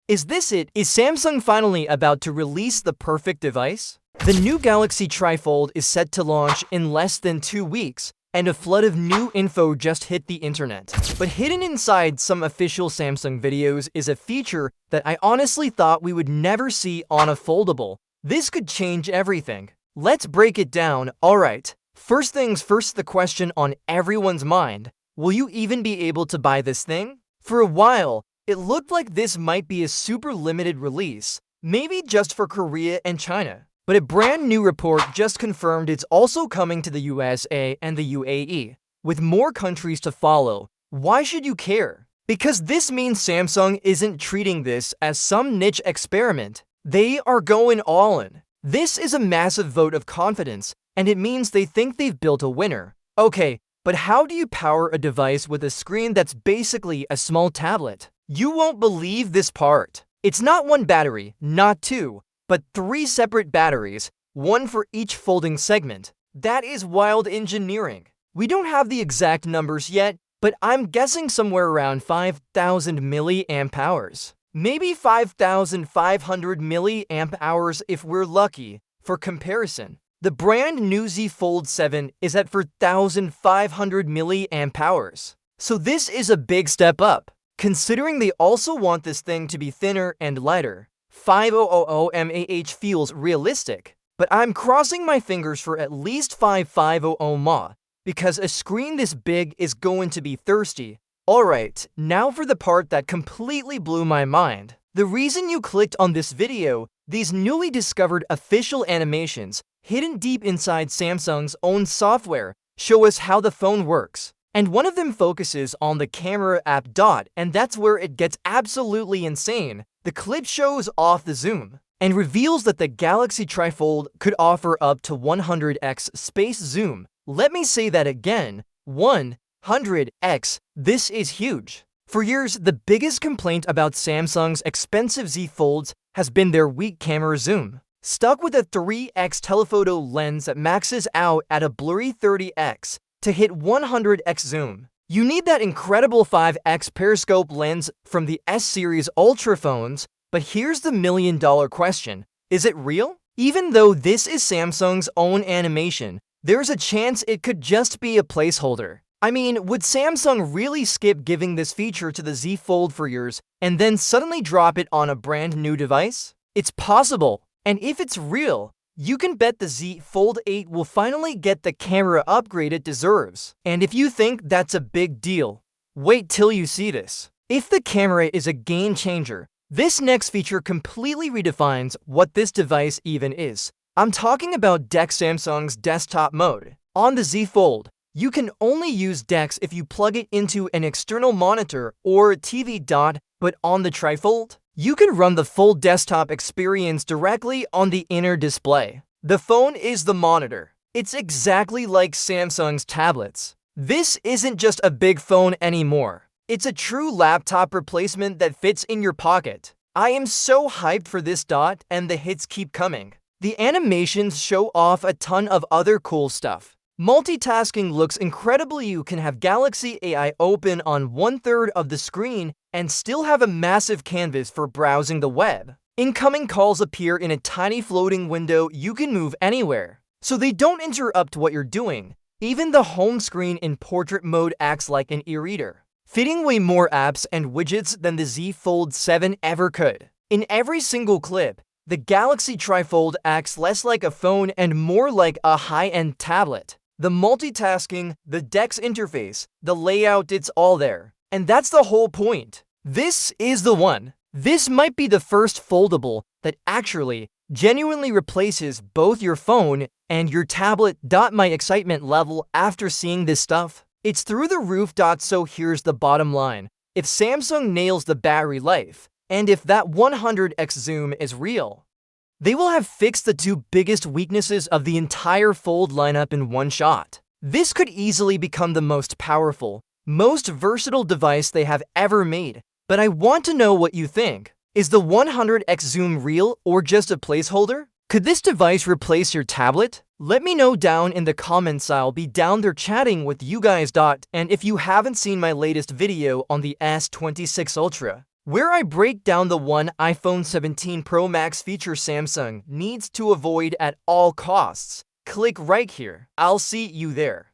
Is this it? Is Samsung finally about to release the perfect device? The new Galaxy Trifold is set to launch in less than 2 weeks, and a flood of new info just hit the internet. But hidden inside some official Samsung videos is a feature that I honestly thought we would never see on a foldable. This could change everything. Let's break it down. Alright, first things first, the question on everyone's mind. Will you even be able to buy this thing? For a while, it looked like this might be a super limited release, maybe just for Korea and China. But a brand new report just confirmed it's also coming to the USA and the UAE, with more countries to follow. Why should you care? Because this means Samsung isn't treating this as some niche experiment. They are going all in. This is a massive vote of confidence, and it means they think they've built a winner. Okay, but how do you power a device with a screen that's basically a small tablet? You won't believe this part. It's not one battery, not two, but 3 separate batteries, one for each folding segment. That is wild engineering. We don't have the exact numbers yet, but I'm guessing somewhere around 5,000 milliamp hours. Maybe 5,500 milliamp hours if we're lucky. For comparison, the brand new Z Fold 7 is at 4,500 milliamp hours. So this is a big step up, considering they also want this thing to be thinner and lighter. 5000 mAh feels realistic, but I'm crossing my fingers for at least 5500 mAh, because a screen this big is going to be thirsty. Alright, now for the part that completely blew my mind. The reason you clicked on this video, these newly discovered official animations, hidden deep inside Samsung's own software, show us how the phone works. And one of them focuses on the camera app Dot, and that's where it gets absolutely insane. The clip shows off the zoom and reveals that the Galaxy Trifold could offer up to 100x space zoom. Let me say that again, 100x. This is huge. For years, the biggest complaint about Samsung's expensive Z Folds has been their weak camera zoom. Stuck with a 3x telephoto lens that maxes out at a blurry 30x to hit 100x zoom. You need that incredible 5x periscope lens from the S-series Ultra phones, but here's the million-dollar question. Is it real? Even though this is Samsung's own animation, there's a chance it could just be a placeholder. I mean, would Samsung really skip giving this feature to the Z Fold for years and then suddenly drop it on a brand new device? It's possible, and if it's real, you can bet the Z Fold 8 will finally get the camera upgrade it deserves. And if you think that's a big deal, wait till you see this. If the camera is a game changer, this next feature completely redefines what this device even is. I'm talking about DeX, Samsung's desktop mode. On the Z Fold, you can only use DeX if you plug it into an external monitor or a TV. But on the Trifold, you can run the full desktop experience directly on the inner display. The phone is the monitor. It's exactly like Samsung's tablets. This isn't just a big phone anymore. It's a true laptop replacement that fits in your pocket. I am so hyped for this. And the hits keep coming. The animations show off a ton of other cool stuff. Multitasking looks incredible. You can have Galaxy AI open on 1/3 of the screen and still have a massive canvas for browsing the web. Incoming calls appear in a tiny floating window you can move anywhere, so they don't interrupt what you're doing. Even the home screen in portrait mode acts like an e-reader, fitting way more apps and widgets than the Z Fold 7 ever could. In every single clip, the Galaxy Trifold acts less like a phone and more like a high-end tablet. The multitasking, the DeX interface, the layout, it's all there. And that's the whole point. This is the one. This might be the first foldable that actually genuinely replaces both your phone and your tablet. My excitement level after seeing this stuff, it's through the roof. So here's the bottom line. If Samsung nails the battery life, and if that 100x zoom is real, they will have fixed the 2 biggest weaknesses of the entire Fold lineup in one shot. This could easily become the most powerful, most versatile device they have ever made. But I want to know what you think. Is the 100x zoom real or just a placeholder? Could this device replace your tablet? Let me know down in the comments. I'll be down there chatting with you guys. And if you haven't seen my latest video on the S26 Ultra, where I break down the one iPhone 17 Pro Max feature Samsung needs to avoid at all costs. Click right here. I'll see you there.